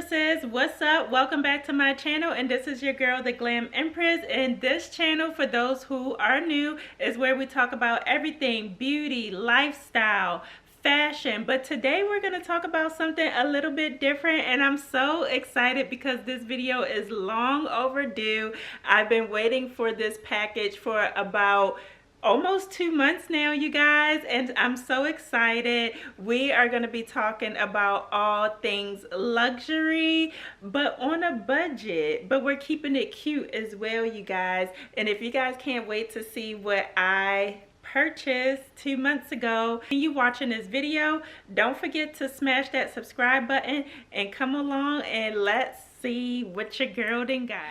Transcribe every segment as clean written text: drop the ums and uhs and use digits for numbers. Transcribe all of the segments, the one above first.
Empresses, what's up? Welcome back to my channel, and this is your girl, the Glam Empress. And this channel, for those who are new, is where we talk about everything beauty, lifestyle, fashion. But today we're going to talk about something a little bit different, and I'm so excited because this video is long overdue. I've been waiting for this package for about almost 2 months now, you guys, and I'm so excited. We are going to be talking about all things luxury, but on a budget, but we're keeping it cute as well, you guys. And if you guys can't wait to see what I purchased 2 months ago, and you watching this video, don't forget to smash that subscribe button and come along and let's see what your girl done got.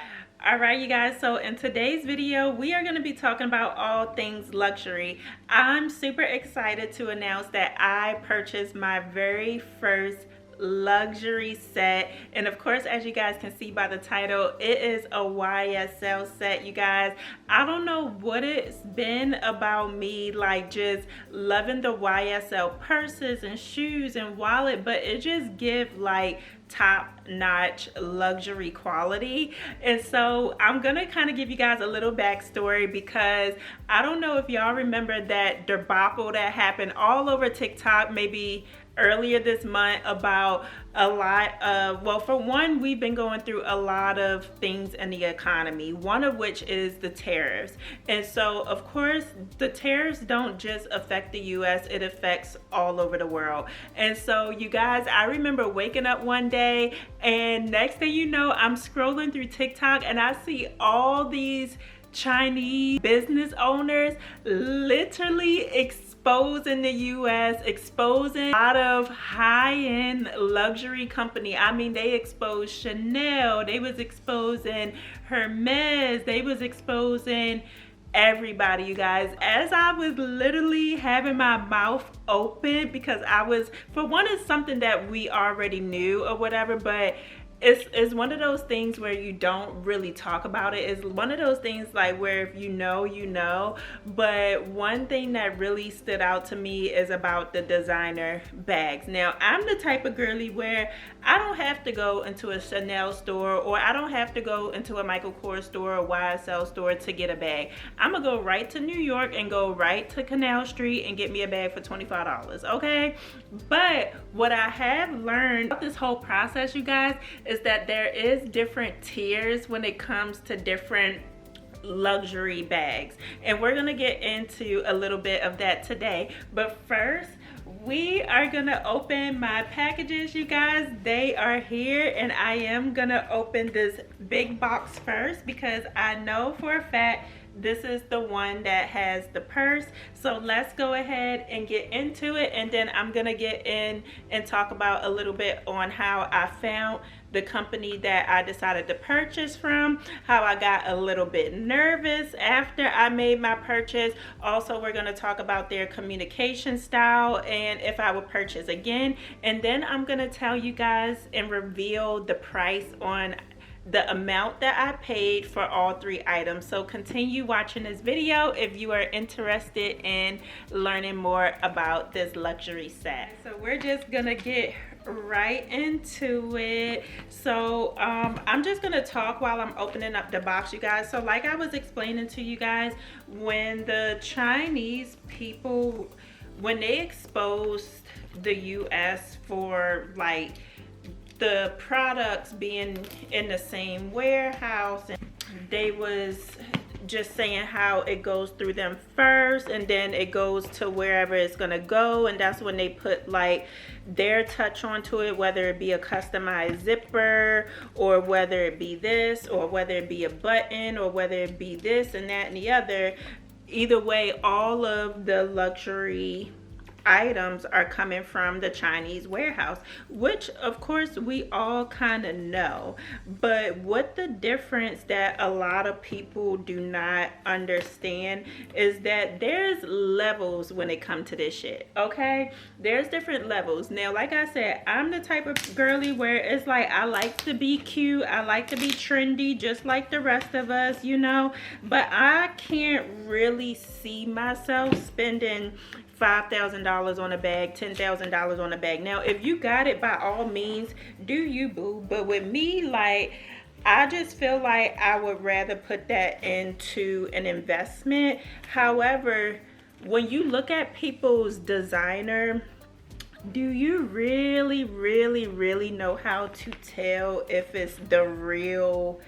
Alright, you guys, so in today's video we are going to be talking about all things luxury. I'm super excited to announce that I purchased my very first luxury set, and of course, as you guys can see by the title, it is a YSL set, you guys. I don't know what it's been about me, like just loving the YSL purses and shoes and wallet, but it just gives like top-notch luxury quality. And so I'm gonna kind of give you guys a little backstory, because I don't know if y'all remember that debacle that happened all over TikTok maybe earlier this month about a lot of, well, for one, we've been going through a lot of things in the economy, one of which is the tariffs. And so of course the tariffs don't just affect the US, it affects all over the world. And so you guys, I remember waking up one day and next thing you know, I'm scrolling through TikTok and I see all these Chinese business owners literally exposing the US, exposing a lot of high-end luxury company. I mean, they exposed Chanel, they was exposing Hermes, they was exposing everybody, you guys. As I was literally having my mouth open, because I was, for one, it's something that we already knew or whatever, but it's one of those things where you don't really talk about it. It's one of those things like where if you know, you know. But one thing that really stood out to me is about the designer bags. Now, I'm the type of girly where I don't have to go into a Chanel store, or I don't have to go into a Michael Kors store or YSL store to get a bag. I'm gonna go right to New York and go right to Canal Street and get me a bag for $25, okay? But what I have learned about this whole process, you guys, is that there is different tiers when it comes to different luxury bags, and we're gonna get into a little bit of that today. But first, we are gonna open my packages, you guys. They are here, and I am gonna open this big box first because I know for a fact this is the one that has the purse. So let's go ahead and get into it, and then I'm gonna get in and talk about a little bit on how I found the company that I decided to purchase from, how I got a little bit nervous after I made my purchase. Also, we're gonna talk about their communication style and if I would purchase again. And then I'm gonna tell you guys and reveal the price on the amount that I paid for all 3 items. So continue watching this video if you are interested in learning more about this luxury set. So we're just gonna get right into it. So I'm just gonna talk while I'm opening up the box, you guys. So like I was explaining to you guys, when the Chinese people, when they exposed the US for like the products being in the same warehouse, and they was just saying how it goes through them first and then it goes to wherever it's gonna go, and that's when they put like their touch onto it, whether it be a customized zipper, or whether it be this, or whether it be a button, or whether it be this and that and the other. Either way, all of the luxury items are coming from the Chinese warehouse, which of course we all kind of know. But what the difference that a lot of people do not understand is that there's levels when it comes to this shit, okay? There's different levels. Now, like I said, I'm the type of girly where it's like I like to be cute, I like to be trendy just like the rest of us, you know, but I can't really see myself spending $5,000 on a bag, $10,000 on a bag. Now, if you got it, by all means, do you, boo. But with me, like, I just feel like I would rather put that into an investment. However, when you look at people's designer, do you really know how to tell if it's the real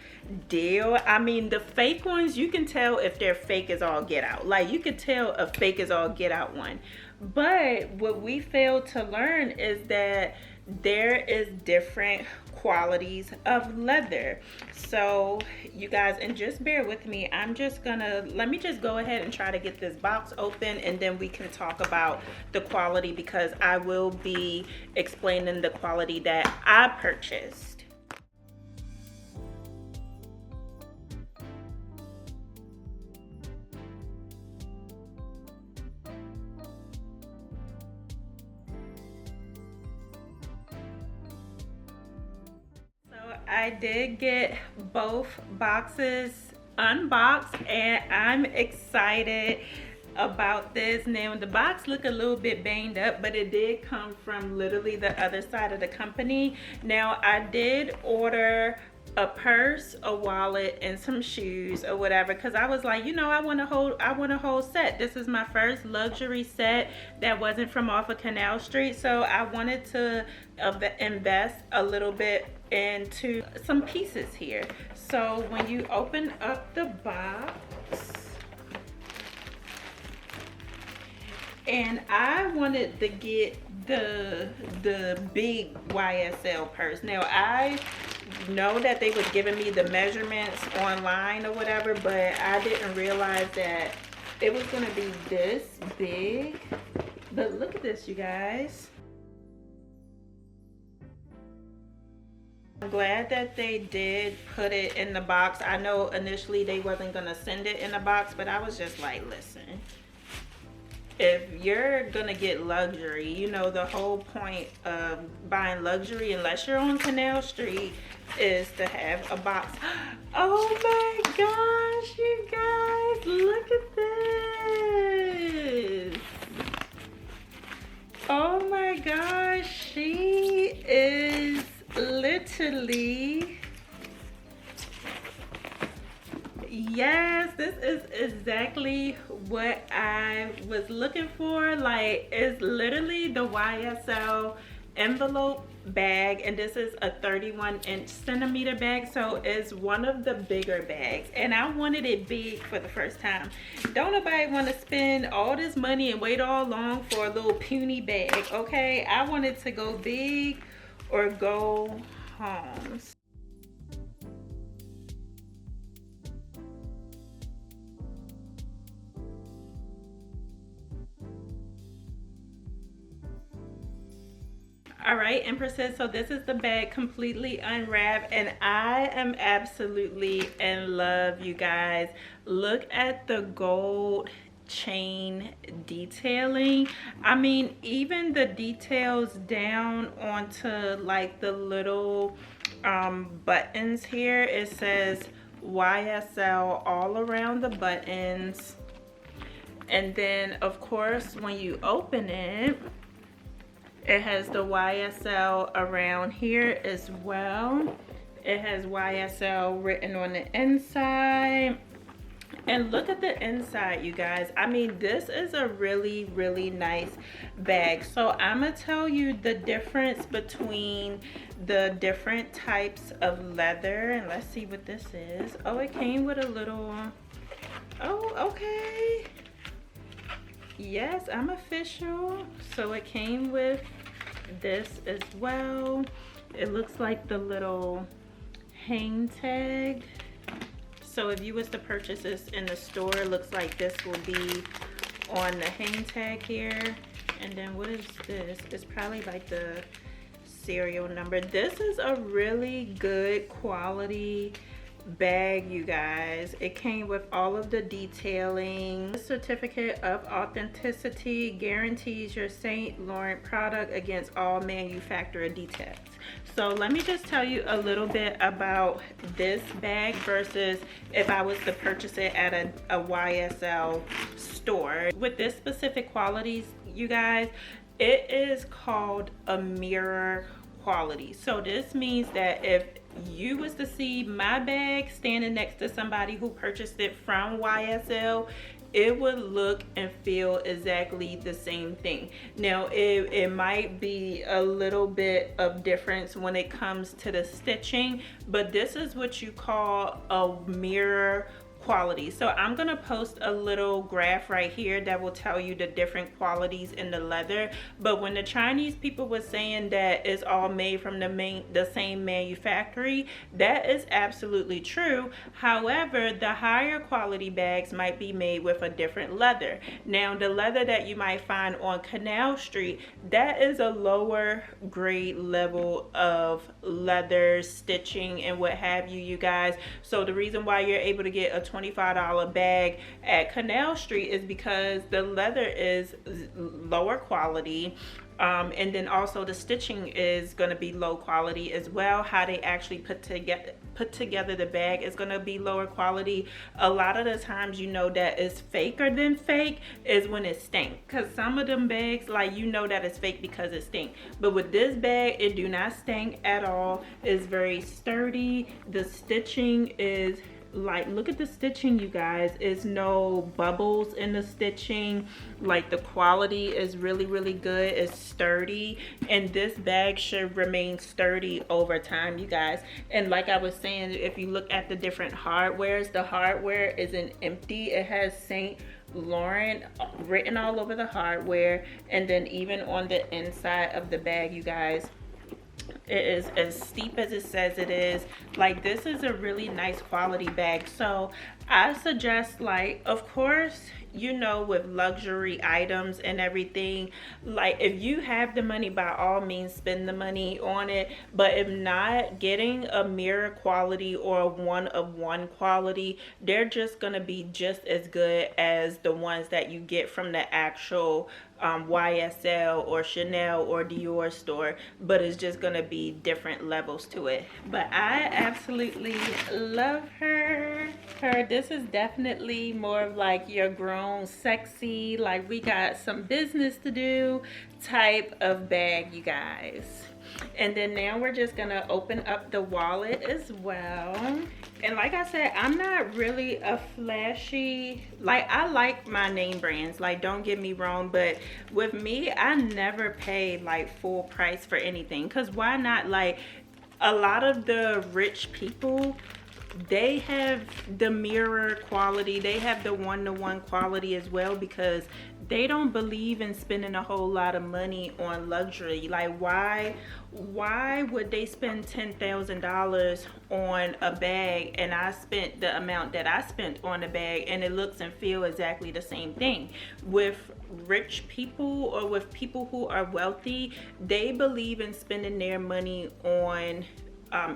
deal? I mean, the fake ones, you can tell if they're fake as all get out. Like, you could tell a fake as all get out one. But what we fail to learn is that there is different qualities of leather. So you guys, and just bear with me, let me just go ahead and try to get this box open, and then we can talk about the quality, because I will be explaining the quality that I purchased. I did get both boxes unboxed, and I'm excited about this. Now, the box look a little bit banged up, but it did come from literally the other side of the company. Now, I did order a purse, a wallet, and some shoes or whatever, because I was like, you know, I want a whole set. This is my first luxury set that wasn't from off of Canal Street, so I wanted to invest a little bit into some pieces here. So when you open up the box, and I wanted to get the big YSL purse. Now, I know that they was giving me the measurements online or whatever, but I didn't realize that it was gonna be this big. But look at this, you guys. I'm glad that they did put it in the box. I know initially they wasn't gonna send it in a box, but I was just like, listen, if you're gonna get luxury, you know, the whole point of buying luxury, unless you're on Canal Street, is to have a box. Oh my gosh, you guys, look at this. Oh my gosh, she is literally, yes, this is exactly what I was looking for. Like, it's literally the YSL Envelope Bag, and this is a 31 centimeter bag, so it's one of the bigger bags, and I wanted it big for the first time. Don't nobody want to spend all this money and wait all long for a little puny bag, okay? I wanted to go big or go home. All right, Empresses, so this is the bag completely unwrapped, and I am absolutely in love, you guys. Look at the gold chain detailing. I mean, even the details down onto like the little buttons here, it says YSL all around the buttons. And then of course when you open it, it has the YSL around here as well. It has YSL written on the inside. And look at the inside, you guys. I mean, this is a really nice bag. So I'm gonna tell you the difference between the different types of leather. And let's see what this is. Oh, it came with a little, oh, okay. Yes, I'm official. So it came with this as well. It looks like the little hang tag. So if you was to purchase this in the store, it looks like this will be on the hang tag here. And then what is this? It's probably like the serial number. This is a really good quality bag, you guys. It came with all of the detailing. The certificate of authenticity guarantees your St. Laurent product against all manufacturer defects. So let me just tell you a little bit about this bag versus if I was to purchase it at a YSL store. With this specific qualities, you guys, it is called a mirror quality. So this means that if you was to see my bag standing next to somebody who purchased it from YSL, it would look and feel exactly the same thing. Now it might be a little bit of difference when it comes to the stitching, but this is what you call a mirror quality. So I'm gonna post a little graph right here that will tell you the different qualities in the leather. But when the Chinese people were saying that it's all made from the same manufacturer, that is absolutely true. However, the higher quality bags might be made with a different leather. Now the leather that you might find on Canal Street, that is a lower grade level of leather stitching and what have you, you guys. So the reason why you're able to get a $25 bag at Canal Street is because the leather is lower quality, and then also the stitching is going to be low quality as well. How they actually put together the bag is going to be lower quality. A lot of the times, you know that it's faker than fake is when it stink, because some of them bags, like, you know that it's fake because it stink. But with this bag, it do not stink at all. It's very sturdy. The stitching is like, look at the stitching, you guys. It's no bubbles in the stitching. Like, the quality is really, really good. It's sturdy, and this bag should remain sturdy over time, you guys. And like I was saying, if you look at the different hardwares, the hardware isn't empty. It has Saint Laurent written all over the hardware, and then even on the inside of the bag, you guys, it is as steep as it says it is. Like, this is a really nice quality bag. So I suggest, like, of course, you know, with luxury items and everything, like, if you have the money, by all means spend the money on it. But if not, getting a mirror quality or a one of one quality, they're just gonna be just as good as the ones that you get from the actual YSL or Chanel or Dior store, but it's just gonna be different levels to it. But I absolutely love her. This is definitely more of like your grown, sexy, like we got some business to do type of bag, you guys. And then now we're just gonna open up the wallet as well. And like I said, I'm not really a flashy, like, I like my name brands, like, don't get me wrong, but with me, I never pay like full price for anything, because why not? Like, a lot of the rich people, they have the mirror quality, they have the one-to-one quality as well, because they don't believe in spending a whole lot of money on luxury. Like, why would they spend $10,000 on a bag and I spent the amount that I spent on a bag and it looks and feel exactly the same thing? With rich people or with people who are wealthy, they believe in spending their money on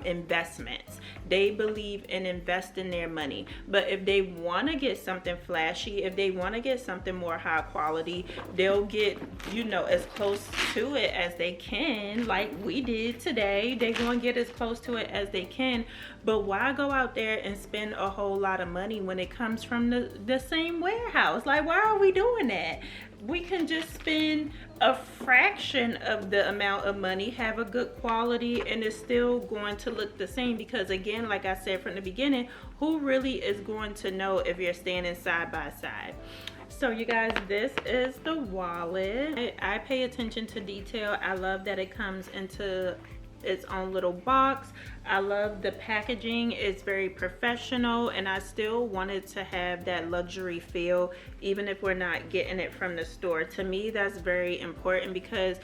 investments. They believe in investing their money. But if they want to get something flashy, if they want to get something more high quality, they'll get, you know, as close to it as they can, like we did today. They're going to get as close to it as they can. But why go out there and spend a whole lot of money when it comes from the same warehouse? Like, why are we doing that? We can just spend a fraction of the amount of money, have a good quality, and it's still going to look the same. Because again, like I said from the beginning, who really is going to know if you're standing side by side? So you guys, this is the wallet. I pay attention to detail. I love that it comes into its own little box. I love the packaging. It's very professional, and I still wanted to have that luxury feel even if we're not getting it from the store. To me, that's very important, because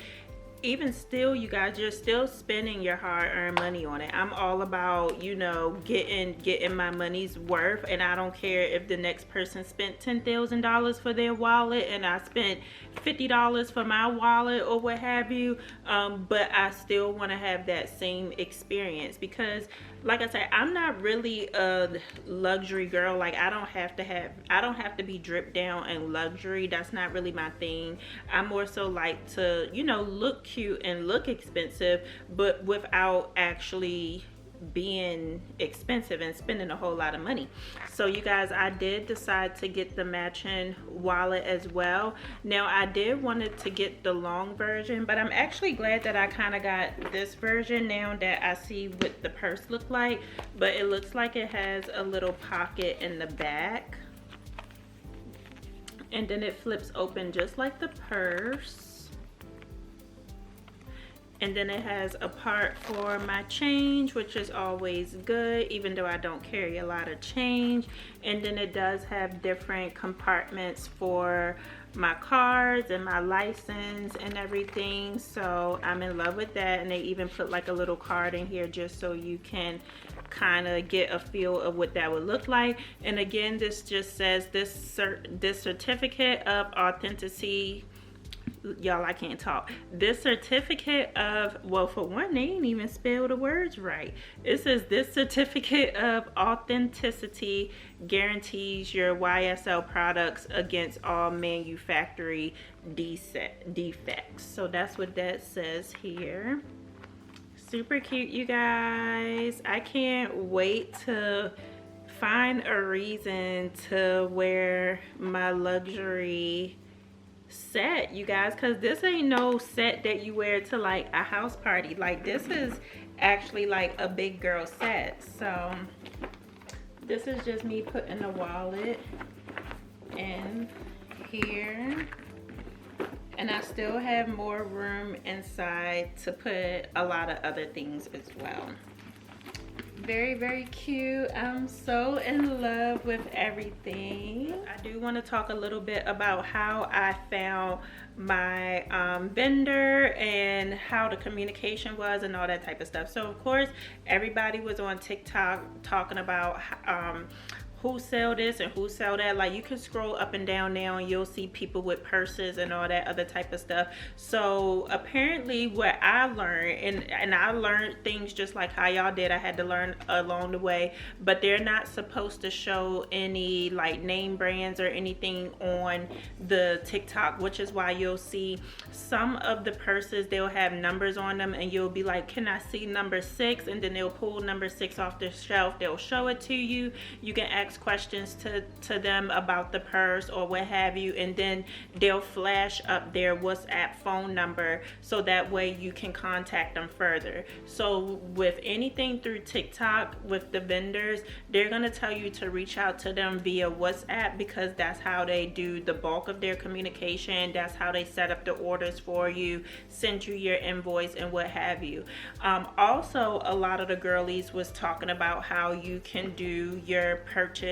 even still, you guys, you're still spending your hard-earned money on it. I'm all about, you know, getting my money's worth, and I don't care if the next person spent $10,000 for their wallet and I spent $50 for my wallet or what have you, but I still want to have that same experience. Because like I said, I'm not really a luxury girl. Like, I don't have to be dripped down in luxury. That's not really my thing. I more so like to, you know, look cute and look expensive, but without actually being expensive and spending a whole lot of money. So you guys, I did decide to get the matching wallet as well. Now I did wanted to get the long version, but I'm actually glad that I kind of got this version now that I see what the purse look like. But it looks like it has a little pocket in the back, and then it flips open just like the purse. And then it has a part for my change, which is always good, even though I don't carry a lot of change. And then it does have different compartments for my cards and my license and everything. So I'm in love with that. And they even put like a little card in here just so you can kind of get a feel of what that would look like. And again, this just says this certificate of authenticity. Y'all, I can't talk. This certificate of, well, for one, they ain't even spell the words right. It says this certificate of authenticity guarantees your YSL products against all manufacturing defects. So that's what that says here. Super cute, you guys. I can't wait to find a reason to wear my luxury set, you guys, because this ain't no set that you wear to like a house party. Like, this is actually like a big girl set. So this is just me putting the wallet in here, and I still have more room inside to put a lot of other things as well. Very, very cute. I'm so in love with everything. I do want to talk a little bit about how I found my vendor and how the communication was and all that type of stuff. So of course, everybody was on TikTok talking about who sell this and who sell that. Like, you can scroll up and down now and you'll see people with purses and all that other type of stuff. So apparently what I learned, and I learned things just like how y'all did, I had to learn along the way, but they're not supposed to show any like name brands or anything on the TikTok, which is why you'll see some of the purses, they'll have numbers on them and you'll be like, can I see number 6? And then they'll pull number 6 off the shelf, they'll show it to you. You can ask questions to them about the purse or what have you, and then they'll flash up their WhatsApp phone number so that way you can contact them further. So with anything through TikTok with the vendors, they're going to tell you to reach out to them via WhatsApp, because that's how they do the bulk of their communication. That's how they set up the orders for you, send you your invoice and what have you. Also, a lot of the girlies was talking about how you can do your purchase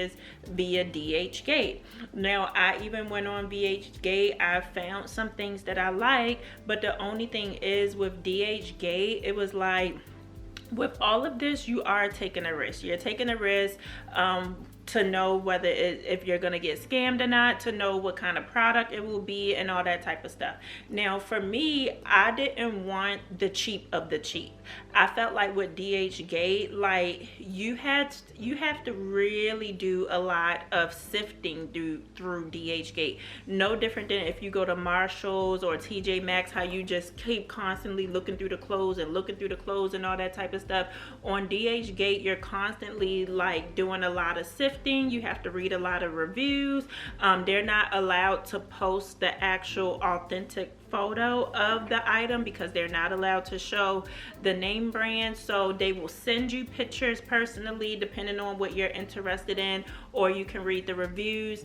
via DHGate. Now, I even went on DHGate. I found some things that I like, but the only thing is with DHGate, it was like, with all of this, you are taking a risk. You're taking a risk to know whether if you're going to get scammed or not, to know what kind of product it will be and all that type of stuff. Now, for me, I didn't want the cheap of the cheap. I felt like with DHGate, like you have to really do a lot of sifting through DHGate. No different than if you go to Marshalls or TJ Maxx, how you just keep constantly looking through the clothes and looking through the clothes and all that type of stuff. On DHGate, you're constantly like doing a lot of sifting. You have to read a lot of reviews. They're not allowed to post the actual authentic photo of the item because they're not allowed to show the name brand. So they will send you pictures personally depending on what you're interested in, or you can read the reviews.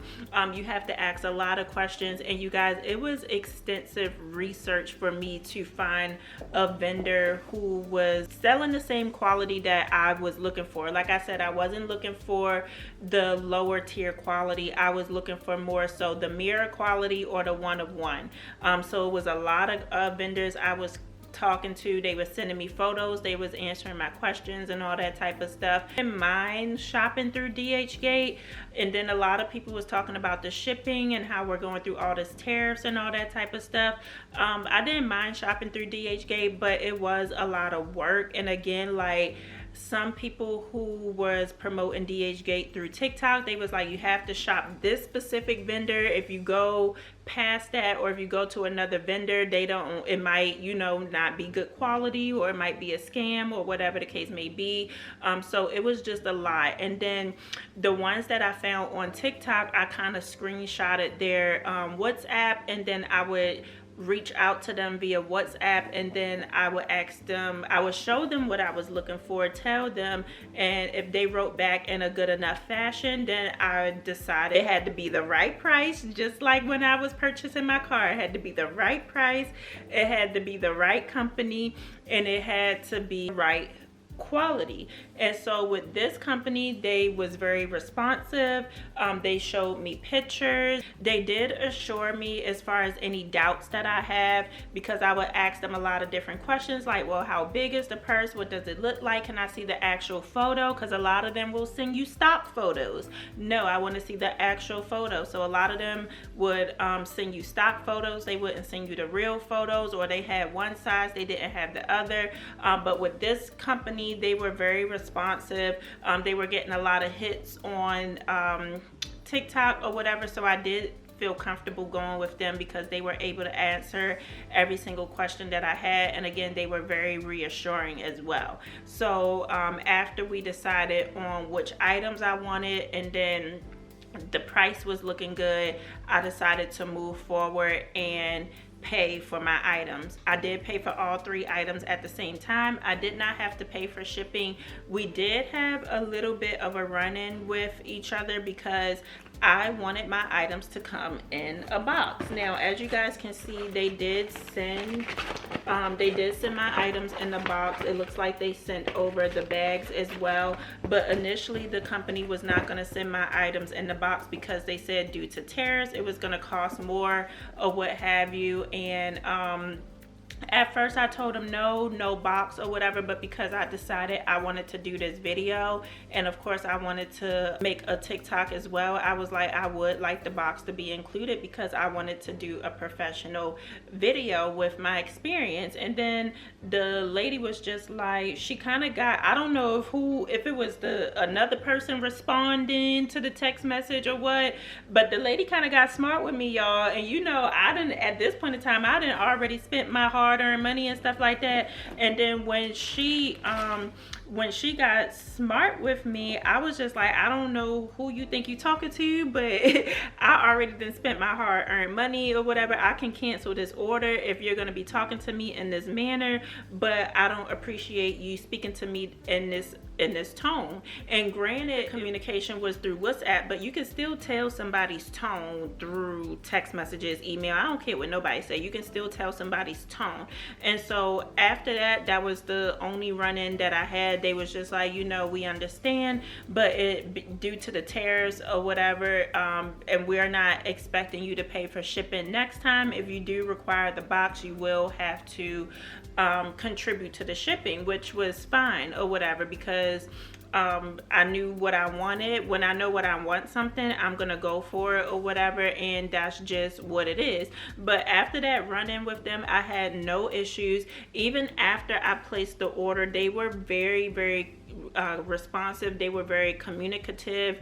You have to ask a lot of questions, and you guys, it was extensive research for me to find a vendor who was selling the same quality that I was looking for. Like I said, I wasn't looking for the lower tier quality. I was looking for more so the mirror quality or the one of one. So it was a lot of vendors I was talking to. They were sending me photos, they was answering my questions and all that type of stuff. I didn't mind shopping through DHGate, and then a lot of people was talking about the shipping and how we're going through all this tariffs and all that type of stuff. I didn't mind shopping through DHGate, but it was a lot of work. And again, like, some people who was promoting DHGate through TikTok, they was like, you have to shop this specific vendor. If you go past that, or if you go to another vendor, they don't, it might, you know, not be good quality, or it might be a scam, or whatever the case may be. So it was just a lot. And then the ones that I found on TikTok, I kind of screenshotted their WhatsApp, and then I would reach out to them via WhatsApp, and then I would ask them, I would show them what I was looking for, tell them, and if they wrote back in a good enough fashion, then I decided it had to be the right price. Just like when I was purchasing my car, it had to be the right price, it had to be the right company, and it had to be right quality. And so with this company, they was very responsive. They showed me pictures. They did assure me as far as any doubts that I have, because I would ask them a lot of different questions like, well, how big is the purse? What does it look like? Can I see the actual photo? Because a lot of them will send you stock photos. No, I want to see the actual photo. So a lot of them would send you stock photos. They wouldn't send you the real photos, or they had one size, they didn't have the other. But with this company, they were very responsive. They were getting a lot of hits on TikTok or whatever, so I did feel comfortable going with them because they were able to answer every single question that I had. And again, they were very reassuring as well. So after we decided on which items I wanted, and then the price was looking good, I decided to move forward and pay for my items. I did pay for all 3 items at the same time. I did not have to pay for shipping. We did have a little bit of a run-in with each other because I wanted my items to come in a box. Now, as you guys can see, they did send my items in the box. It looks like they sent over the bags as well, but initially the company was not going to send my items in the box because they said due to tariffs it was going to cost more or what have you. And at first I told them no box or whatever, but because I decided I wanted to do this video, and of course I wanted to make a TikTok as well, I was like, I would like the box to be included because I wanted to do a professional video with my experience. And then the lady was just like, she kind of got, I don't know if it was another person responding to the text message or what, but the lady kind of got smart with me, y'all. And you know, at this point in time, I didn't already spent my hard-earned money and stuff like that. And then when she got smart with me, I was just like, I don't know who you think you talking to, but I already done spent my hard-earned money or whatever. I can cancel this order if you're going to be talking to me in this manner, but I don't appreciate you speaking to me in this tone. And granted, communication was through WhatsApp, but you can still tell somebody's tone through text messages, email. I don't care what nobody say, you can still tell somebody's tone. And so after that was the only run-in that I had. They was just like, you know, we understand, but due to the tariffs or whatever, and we're not expecting you to pay for shipping next time. If you do require the box, you will have to contribute to the shipping, which was fine or whatever, because I knew what I wanted. When I know what I want something, I'm gonna go for it or whatever, and that's just what it is. But after that run-in with them, I had no issues. Even after I placed the order, they were very, very responsive. They were very communicative.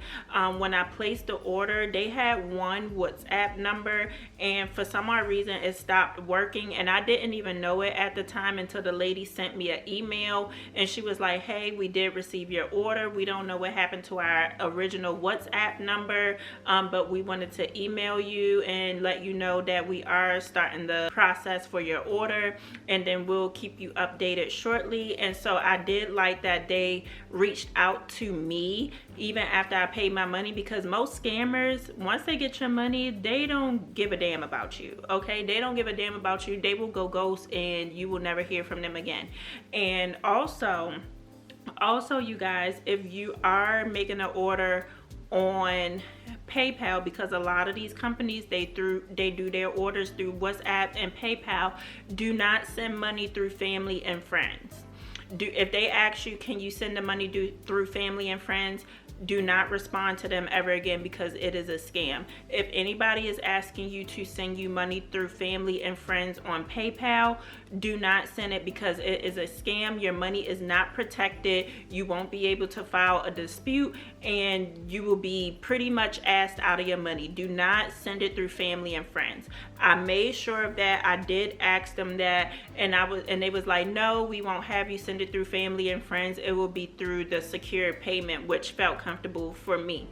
When I placed the order, they had one WhatsApp number, and for some odd reason it stopped working, and I didn't even know it at the time until the lady sent me an email, and she was like, hey, we did receive your order. We don't know what happened to our original WhatsApp number, but we wanted to email you and let you know that we are starting the process for your order, and then we'll keep you updated shortly. And so I did like that they reached out to me even after I paid my money, because most scammers, once they get your money, they don't give a damn about you. Okay, they don't give a damn about you. They will go ghost and you will never hear from them again. And also you guys, if you are making an order on PayPal, because a lot of these companies, they do their orders through WhatsApp and PayPal, do not send money through family and friends. If they ask you, can you send the money through family and friends, do not respond to them ever again, because it is a scam. If anybody is asking you to send you money through family and friends on PayPal, do not send it because it is a scam. Your money is not protected. You won't be able to file a dispute, and you will be pretty much asked out of your money. Do not send it through family and friends. I made sure of that. I did ask them that, and they was like, no, we won't have you send it through family and friends. It will be through the secure payment, which felt comfortable for me.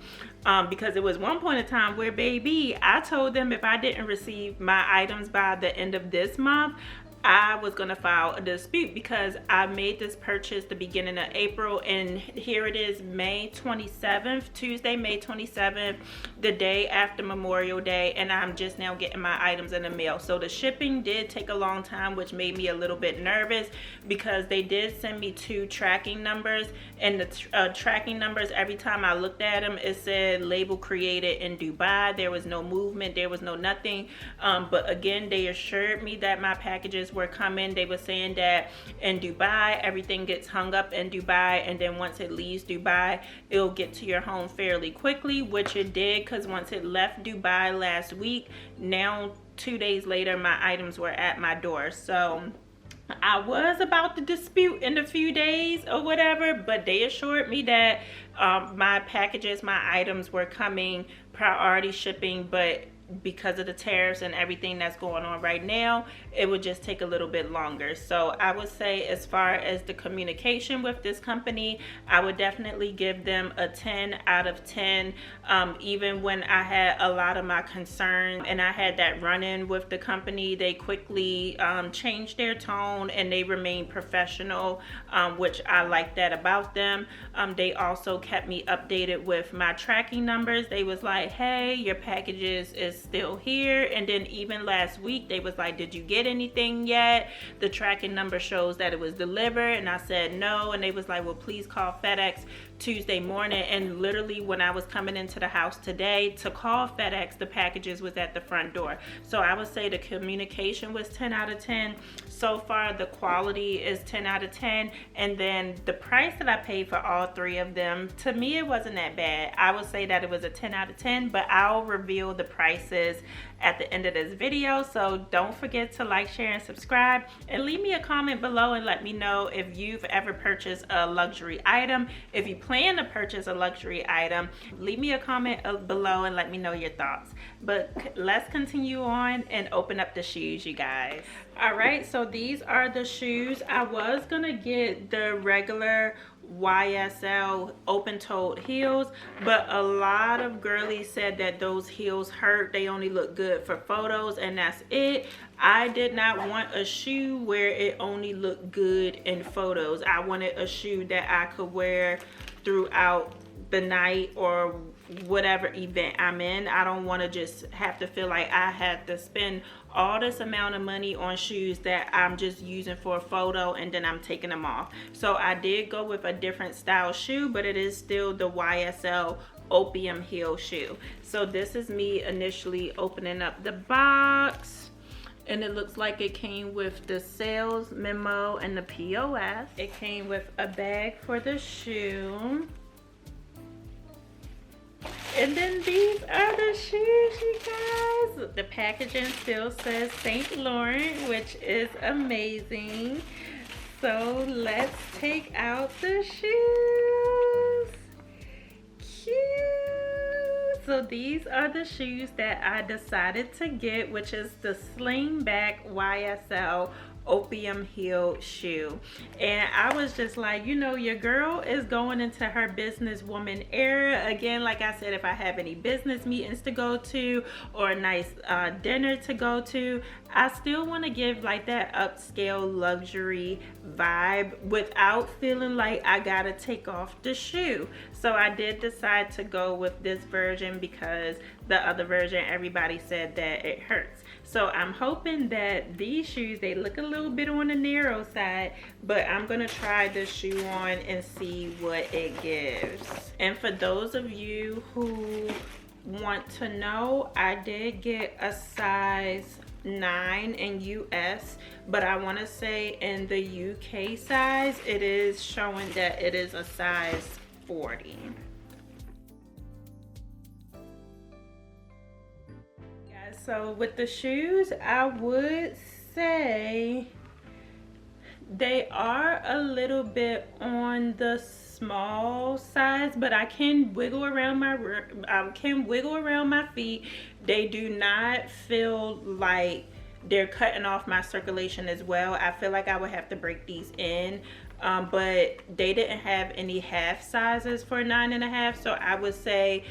Because it was one point in time where, baby, I told them if I didn't receive my items by the end of this month, I was going to file a dispute, because I made this purchase the beginning of April, and here it is, May 27th, Tuesday, May 27th, the day after Memorial Day, and I'm just now getting my items in the mail. So the shipping did take a long time, which made me a little bit nervous, because they did send me 2 tracking numbers, and the tracking numbers, every time I looked at them, it said label created in Dubai. There was no movement, there was no nothing, but again, they assured me that my packages were coming. They were saying that in Dubai, everything gets hung up in Dubai, and then once it leaves Dubai, it'll get to your home fairly quickly, which it did, because once it left Dubai last week, now 2 days later, my items were at my door. So I was about to dispute in a few days or whatever, but they assured me that my packages, my items were coming priority shipping, but because of the tariffs and everything that's going on right now, it would just take a little bit longer. So I would say, as far as the communication with this company, I would definitely give them a 10 out of 10. Even when I had a lot of my concerns and I had that run-in with the company, they quickly changed their tone, and they remained professional, which I like that about them. They also kept me updated with my tracking numbers. They was like, hey, your packages is still here. And then even last week, they was like, did you get anything yet? The tracking number shows that it was delivered, and I said no, and they was like, well, please call FedEx Tuesday morning. And literally, when I was coming into the house today to call FedEx, the packages was at the front door. So I would say the communication was 10 out of 10. So far, the quality is 10 out of 10. And then the price that I paid for all 3 of them, to me, it wasn't that bad. I would say that it was a 10 out of 10, but I'll reveal the prices at the end of this video. So don't forget to like, share, and subscribe, and leave me a comment below and let me know if you've ever purchased a luxury item. If you plan to purchase a luxury item, leave me a comment below and let me know your thoughts. But let's continue on and open up the shoes, you guys. All right, so these are the shoes. I was gonna get the regular YSL open-toed heels, but a lot of girlies said that those heels hurt. They only look good for photos, and that's it. I did not want a shoe where it only looked good in photos. I wanted a shoe that I could wear throughout the night or whatever event I'm in. I don't want to just have to feel like I had to spend all this amount of money on shoes that I'm just using for a photo and then I'm taking them off. So I did go with a different style shoe, but it is still the YSL Opyum heel shoe. So this is me initially opening up the box, and it looks like it came with the sales memo and the POS. It came with a bag for the shoe. And then these are the shoes, you guys. The packaging still says St. Laurent, which is amazing. So let's take out the shoes. Cute. So these are the shoes that I decided to get, which is the Slingback YSL Opyum heel shoe. And I was just like, you know, your girl is going into her businesswoman era again. Like I said, if I have any business meetings to go to or a nice dinner to go to, I still want to give like that upscale luxury vibe without feeling like I gotta take off the shoe. So I did decide to go with this version because the other version, everybody said that it hurts. So I'm hoping that these shoes, they look a little bit on the narrow side, but I'm gonna try this shoe on and see what it gives. And for those of you who want to know, I did get a size 9 in US, but I want to say in the UK size, it is showing that it is a size 40. So with the shoes, I would say They are a little bit on the small size, but I can wiggle around my feet. They do not feel like they're cutting off my circulation as well. I feel like I would have to break these in, but they didn't have any half sizes for 9.5. So I would say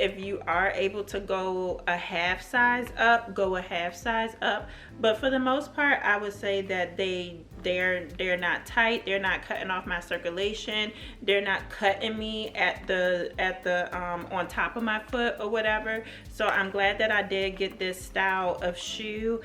if you are able to go a half size up, go a half size up. But for the most part, I would say that they're not tight. They're not cutting off my circulation. They're not cutting me at the on top of my foot or whatever. So I'm glad that I did get this style of shoe.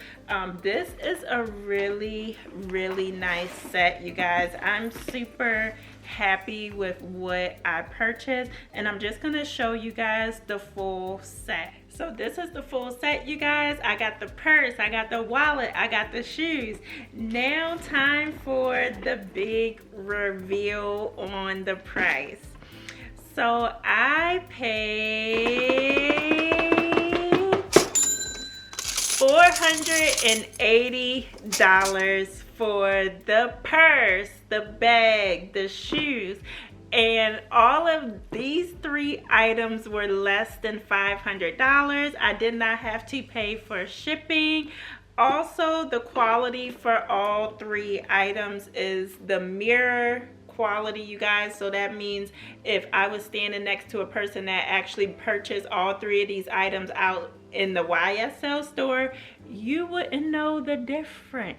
This is a really, really nice set, you guys. I'm super happy with what I purchased, and I'm just gonna show you guys the full set. So this is the full set, you guys. I got the purse, I got the wallet, I got the shoes. Now time for the big reveal on the price. So I paid $480 for the purse, the bag, the shoes, and all of these 3 items were less than $500. I did not have to pay for shipping. Also, the quality for all 3 items is the mirror quality, you guys. So that means if I was standing next to a person that actually purchased all 3 of these items out in the YSL store, you wouldn't know the difference.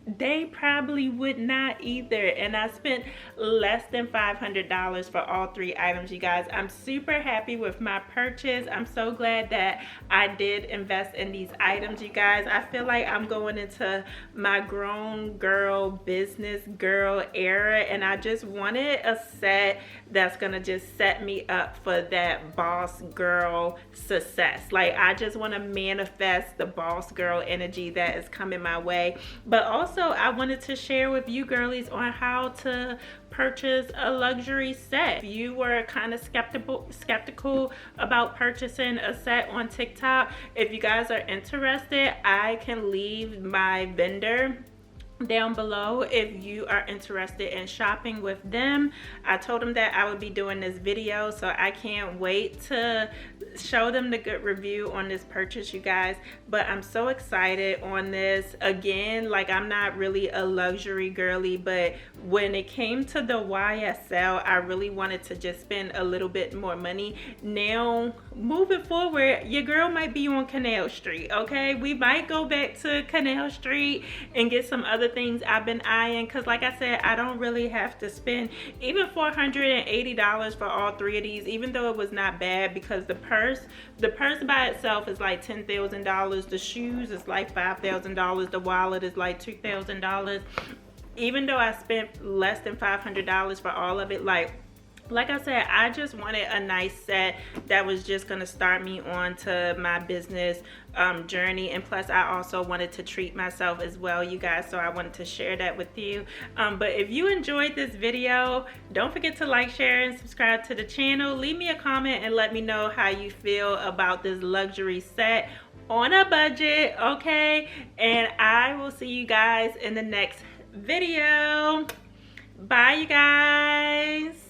They probably would not either. And I spent less than $500 for all 3 items, you guys. I'm super happy with my purchase. I'm so glad that I did invest in these items, you guys. I feel like I'm going into my grown girl, business girl era, and I just wanted a set that's gonna just set me up for that boss girl success. Like, I just want to manifest the boss girl energy that is coming my way. But also, I wanted to share with you girlies on how to purchase a luxury set. If you were kind of skeptical about purchasing a set on TikTok, if you guys are interested, I can leave my vendor down below if you are interested in shopping with them. I told them that I would be doing this video, so I can't wait to show them the good review on this purchase, you guys. But I'm so excited on this. Again, like, I'm not really a luxury girly, but when it came to the YSL, I really wanted to just spend a little bit more money. Now, moving forward, your girl might be on Canal Street, okay? We might go back to Canal Street and get some other things I've been eyeing, because like I said, I don't really have to spend even $480 for all 3 of these, even though it was not bad, because the purse by itself is like $10,000, the shoes is like $5,000, the wallet is like $2,000. Even though I spent less than $500 for all of it, like I said, I just wanted a nice set that was just going to start me on to my business journey. And plus, I also wanted to treat myself as well, you guys. So I wanted to share that with you. But if you enjoyed this video, don't forget to like, share, and subscribe to the channel. Leave me a comment and let me know how you feel about this luxury set on a budget, okay? And I will see you guys in the next video. Bye, you guys.